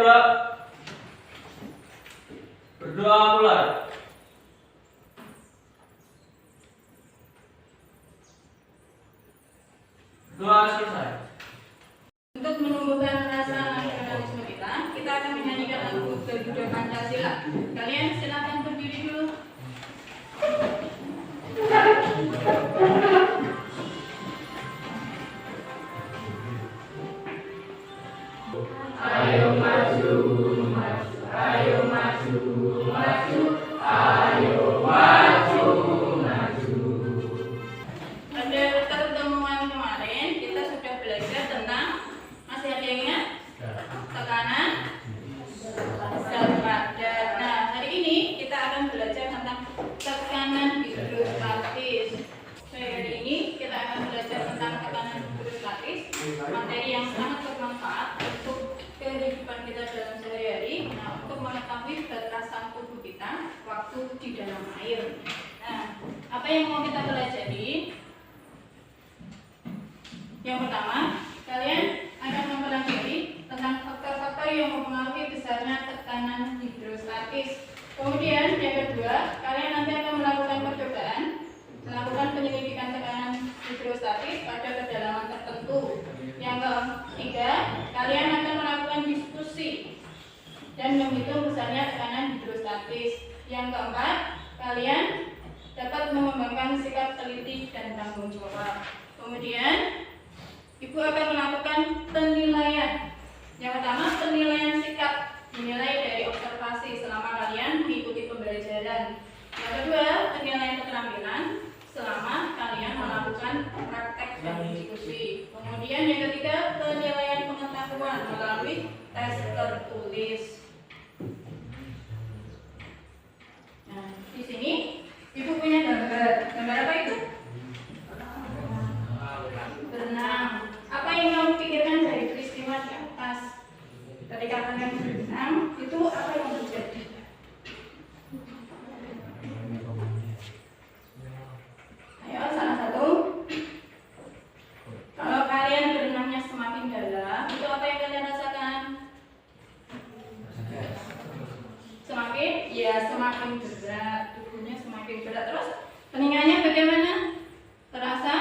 gerak. Berdoa mulai. Doa selesai. Untuk menumbuhkan rasa nasionalisme kita akan menyanyikan lagu Garuda Pancasila. Kalian silakan berdiri dulu. Ayo maju, maju, ayo maju, maju, ayo maju, maju. Pada pertemuan kemarin kita sudah belajar tentang, masih ada yang ingat? Tekanan dan padat. Nah, hari ini kita akan belajar tentang tekanan hidrostatis. Hari ini kita akan belajar tentang tekanan hidrostatis, materi yang sangat bermanfaat untuk kehidupan kita dalam sehari-hari. Nah, untuk mengetahui batasan tubuh kita waktu di dalam air. Nah, apa yang mau kita pelajari? Yang pertama, kalian akan mempelajari tentang faktor-faktor yang mempengaruhi besarnya tekanan hidrostatis. Kemudian yang kedua, kalian nanti akan melakukan percobaan, melakukan penyelidikan tekanan hidrostatis pada kedalaman tertentu. Yang ketiga, kalian akan melakukan diskusi dan menghitung besarnya tekanan hidrostatis. Yang keempat, kalian dapat mengembangkan sikap teliti dan tanggung jawab. Kemudian Ibu akan melakukan penilaian. Yang pertama, penilaian sikap, dinilai dari observasi selama kalian mengikuti pembelajaran. Yang kedua, penilaian keterampilan selama kalian melakukan praktek dan diskusi. Kemudian yang ketiga, penilaian pengetahuan melalui tes tertulis. Nah, di sini Ibu punya gambar. Gambar apa itu? Berenang. Apa yang kamu pikirkan dari peristiwa di atas? Ketika kalian berenang, itu apa yang terjadi? Ayo, salah satu. Kalau kalian berenangnya semakin dalam, itu apa yang kalian rasakan? Semakin berat, tubuhnya semakin berat. Terus telinganya bagaimana? Terasa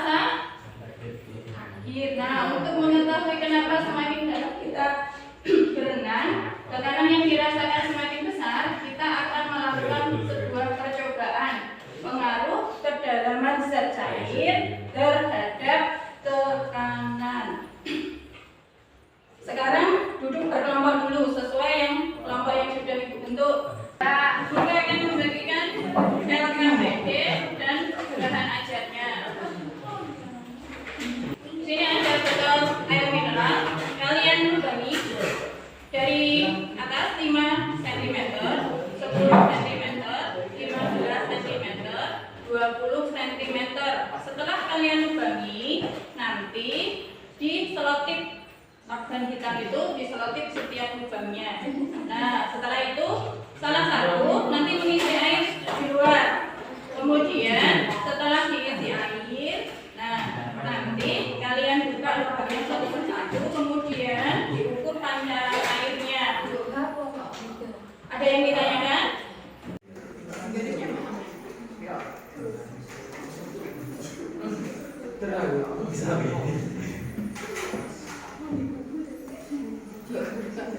sakit. Nah, untuk mengetahui kenapa semakin dalam kita berenang, tekanan yang dirasakan semakin besar, kita akan melakukan sebuah percobaan pengaruh kedalaman zat cair terhadap tekanan. Sekarang duduk berkelompok dulu sesuai yang kelompok yang sudah Ibu bentuk. Nah, kita akan membagikan LKPD dan bahan ajarnya. Di sini ada botol air mineral. Kalian bagi dari atas 5 cm, 10 cm, 15 cm, 20 cm. Setelah kalian bagi, nanti diselotip lakban hitam itu, diselotip setiap lubangnya. Nah, setelah itu salah satu nanti mengisi air di luar. Kemudian setelah diisi air, nah nanti kalian buka lubangnya satu persatu, kemudian diukur pancaran airnya. Ada yang ditanyakan?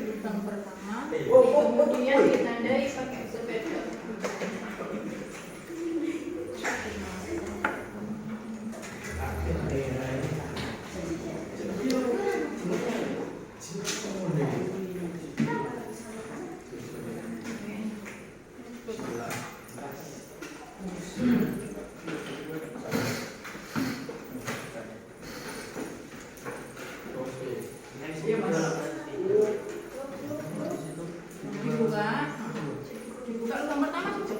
Lubang pertama, kemudian ditandai pakai sepeda. Dibuka lubang pertama saja.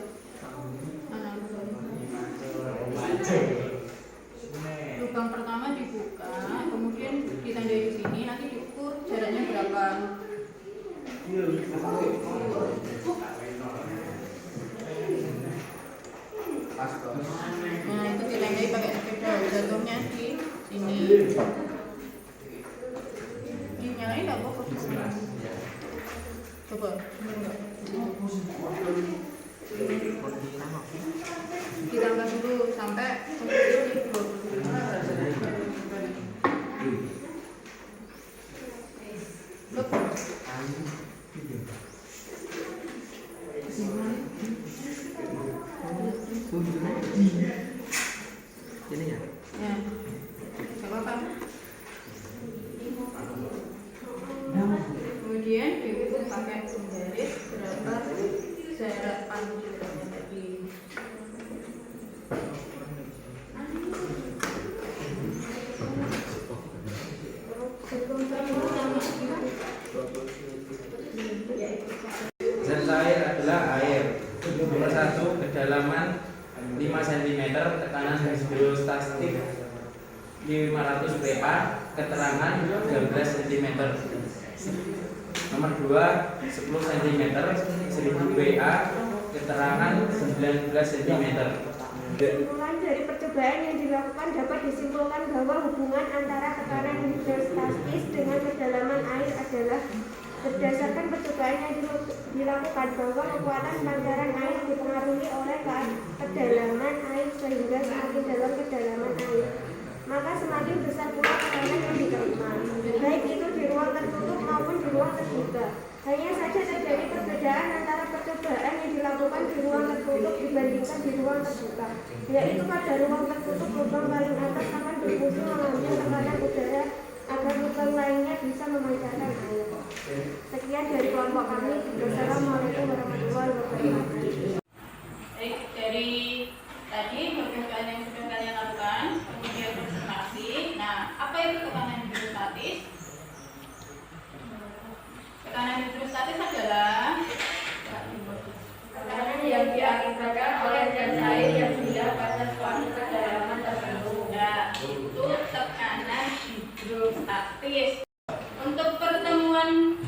Lubang pertama dibuka, kemudian ditandai di sini, nanti diukur jaraknya berapa. Nah, itu ditandai pakai sepeda, jatuhnya di sini. yang lain nggak fokus. Coba, bener nggak? Ditambah dulu sampai ini 20. Ini ya? Ya, nggak apa-apa. Kemudian itu pakai garis berapa jarak panjangnya tadi. Zat air adalah air. Nomor 1, kedalaman 5 cm, tekanan hidrostatik 500 PA, keterangan 13 cm. Nomor 2, 10 cm, 1000 PA, keterangan 19 cm. Kesimpulan dari percobaan yang dilakukan dapat disimpulkan bahwa hubungan antara tekanan hidrostatis dengan kedalaman air adalah berdasarkan percobaan yang dilakukan bahwa kekuatan pancaran air dipengaruhi oleh kedalaman air sehingga semakin dalam kedalaman air maka semakin besar pula tekanan yang diterima, baik itu di ruang tertutup maupun di ruang terbuka. Hanya saja terjadi perbedaan antara percobaan yang dilakukan di ruang tertutup dibandingkan di ruang terbuka, yaitu pada ruang tertutup lubang paling atas akan berfungsi mengambil tekanan udara agar lubang lainnya bisa memancarkan air. Sekian dari kelompok kami. Wassalamualaikum warahmatullahi wabarakatuh. Baik, dari tadi percobaan yang sudah kalian lakukan, kemudian presentasi. Nah, apa itu tekanan hidrostatis? Tekanan hidrostatis adalah tekanan yang diakibatkan oleh zat air yang sudah pada suatu kedalaman tertentu. Nah, itu tekanan hidrostatis. Untuk pertemuan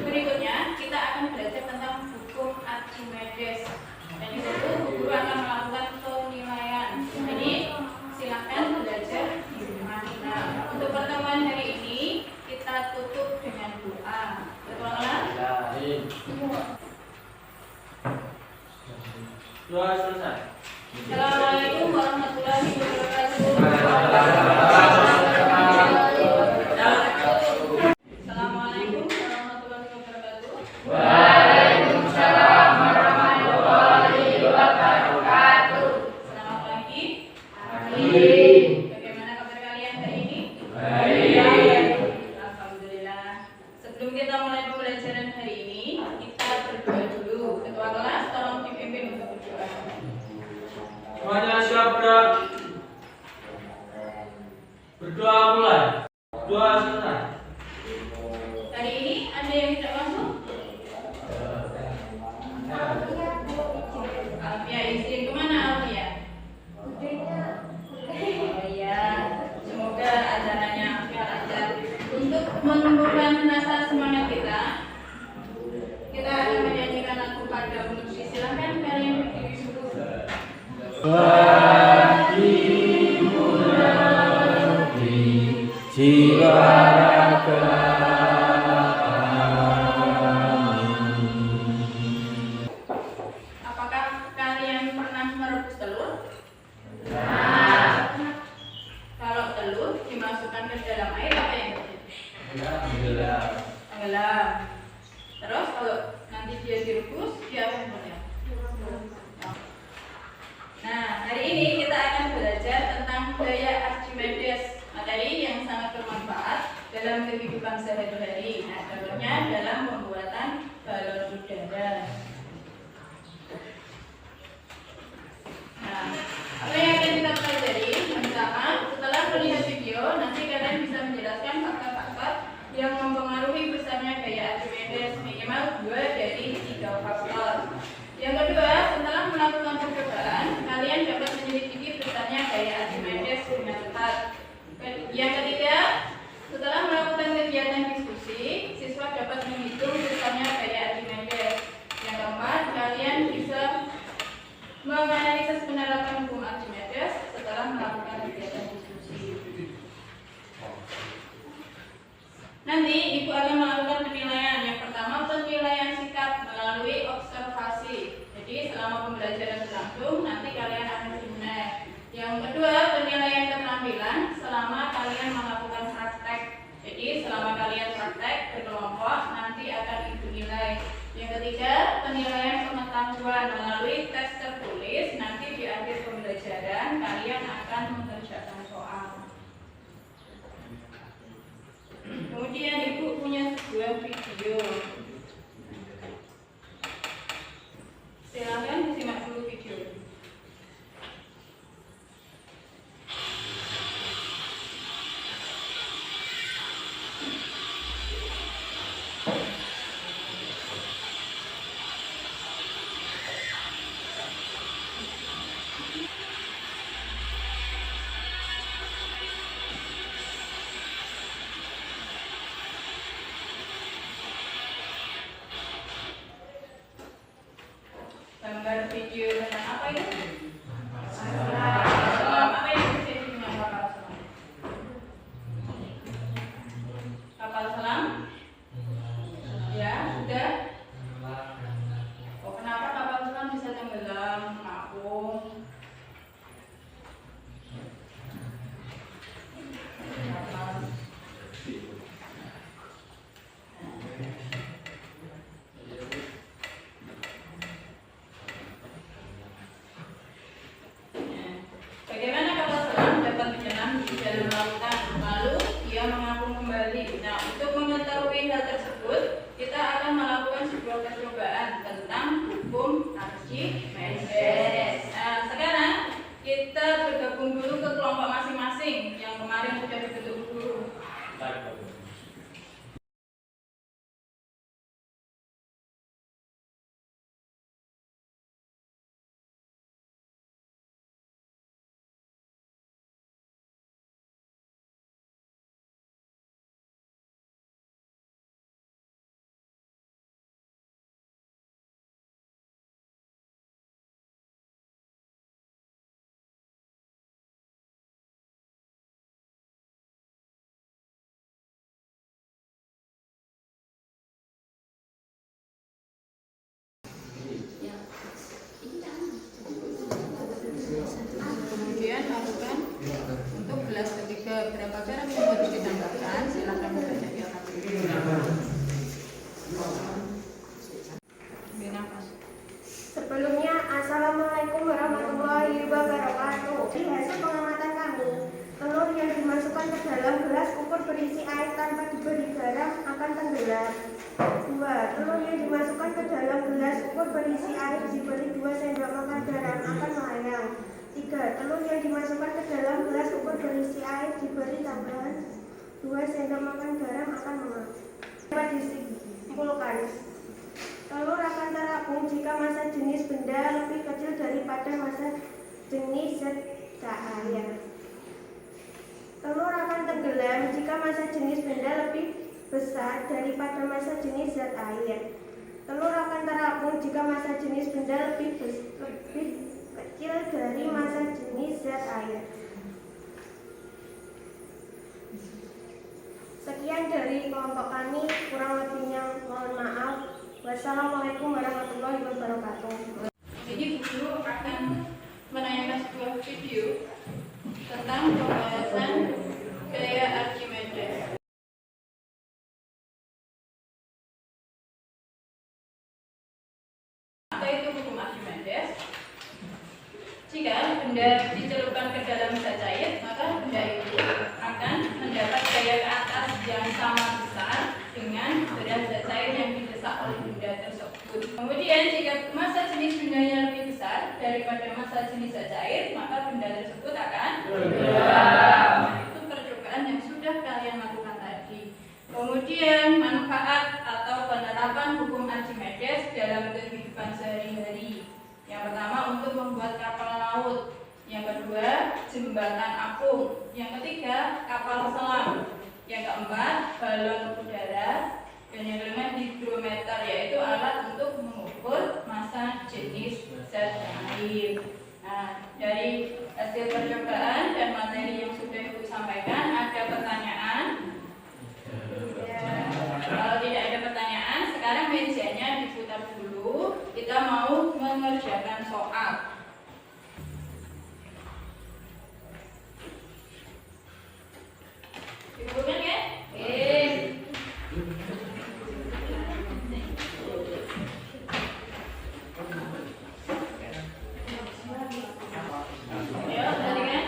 berikutnya, kita akan belajar tentang hukum Archimedes. Dan di situ guru akan melakukan penilaian. Jadi, silakan belajar di rumah. Nah, untuk pertemuan hari ini kita tutup dengan doa. Berdoalah. Doa selesai. Assalamualaikum warahmatullahi wabarakatuh. Assalamualaikum warahmatullahi wabarakatuh. Waalaikumsalam warahmatullahi wabarakatuh. Selamat pagi. Pagi. Bagaimana kabar kalian hari ini? Baik. Alhamdulillah. Sebelum kita mulai pembelajaran hari ini, kita berdoa dulu. Ketua kelas tolong dipimpin untuk berdoa. Semuanya siap gerak. Berdoa mulai. Doa selesai. Hari ini ada yang tidak masuk? Alfia izin kemana Alfia? Oh iya, semoga acaranya Alfia lancar. Untuk menumbuhkan rasa semangat kita akan menyanyikan lagu pada puisi. Silakan kalian berdiri dulu. Jiwa Apakah kalian pernah merebus telur? Kalau telur dimasukkan ke dalam air apa yang terjadi? Tenggelam. Terus kalau nanti dia direbus, dia akan tenggelam. Nah, hari ini kita akan belajar tentang gaya Archimedes, materi yang sangat bermanfaat dalam kehidupan sehari-hari. Nah, contohnya dalam pembuatan balon udara. Nah, apa yang akan kita pelajari? Yang pertama, setelah melihat video, nanti kalian bisa menjelaskan faktor-faktor yang mempengaruhi besarnya gaya Archimedes, minimal 2 dari 3 faktor. Yang kedua, setelah melakukan percobaan, kalian dapat menyelidiki besarnya gaya Archimedes dengan tepat. Yang ketiga, setelah melakukan kegiatan diskusi, siswa dapat menghitung besarnya gaya Archimedes. Yang keempat, kalian bisa menganalisis penerapan hukum Archimedes setelah melakukan kegiatan diskusi. Nanti Ibu akan melakukan penilaian. Yang pertama penilaian sikap melalui observasi. Jadi selama pembelajaran berlangsung nanti kalian akan dinilai. Yang kedua penilaian keterampilan selama kalian melakukan praktek. Jadi selama kalian praktek berkelompok nanti akan Ibu nilai. Yang ketiga penilaian pengetahuan melalui tes tertulis. Nanti di akhir pembelajaran kalian akan mengerjakan soal. Kemudian Ibu punya sebuah video. Silakan disimak dulu video. Gambar video tentang apa itu? Apa yang bisa dengan kapal selam? Kapal selam? Ya, sudah. Oh, kenapa kapal selam bisa tenggelam, mengapung? Bagaimana kapal selam dapat menyelam di dalam lautan, lalu dia mengapung kembali. Nah, untuk mengetahui hal tersebut, kita akan melakukan sebuah percobaan tentang hukum Archimedes. Nah, sekarang kita bergabung dulu ke kelompok masing-masing yang kemarin sudah dibentuk guru. Kemudian lakukan untuk gelas ketiga berapa garam yang harus ditambahkan? Silakan membaca di atas. Sebelumnya, Assalamualaikum warahmatullahi wabarakatuh. Di hasil pengamatan kami, telur yang dimasukkan ke dalam gelas ukur berisi air tanpa diberi garam akan tenggelam. 2. Telur yang dimasukkan ke dalam gelas ukur berisi air diberi 2 sendok makan garam akan melayang. 3. Telur yang dimasukkan ke dalam gelas ukur berisi air diberi tambahan 2 sendok makan garam akan menguap. Dapat disimpulkan, telur akan terapung jika massa jenis benda lebih kecil daripada massa jenis zat air. Telur akan tenggelam jika massa jenis benda lebih besar daripada massa jenis zat air. Telur akan terapung jika massa jenis benda lebih kecil dari massa jenis zat air. Sekian dari kelompok kami, kurang lebihnya mohon maaf. Wassalamualaikum warahmatullahi wabarakatuh. Jadi guru akan menayangkan sebuah video tentang pembahasan gaya Archimedes. Apa itu hukum Archimedes? Jika benda dicelupkan ke dalam zat cair, maka benda itu akan mendapat gaya ke atas yang sama besar dengan berat zat cair yang didesak oleh benda tersebut. Kemudian jika massa jenis bendanya lebih besar daripada massa jenis zat cair, maka benda tersebut akan tenggelam. Itu percobaan yang sudah kalian lakukan tadi. Kemudian manfaat atau penerapan hukum Archimedes dalam kehidupan sehari-hari. Yang pertama untuk membuat kapal laut. Yang kedua jembatan apung. Yang ketiga kapal selam. Yang keempat balon udara. Dan yang kelima hidrometer, yaitu alat untuk mengukur massa jenis zat air. Nah, dari hasil percobaan dan materi yang sudah Ibu sampaikan, ada pertanyaan? Ya. mengerjakan soal. Dikumpulkan ya? Ya, perhatikan.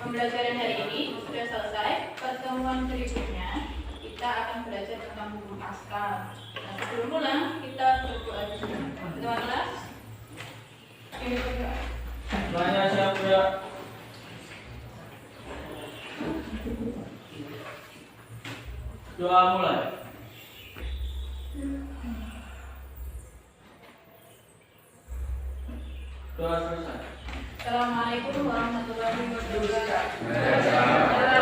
Pembelajaran hari ini sudah selesai. Pertemuan berikutnya kita akan belajar tentang buku Pascal. Nah, sebelum pulang kita berdoa dulu. Ketua kelas, ini berdoa. Semuanya siap gerak. Doa mulai. Doa selesai. Assalamualaikum warahmatullahi wabarakatuh.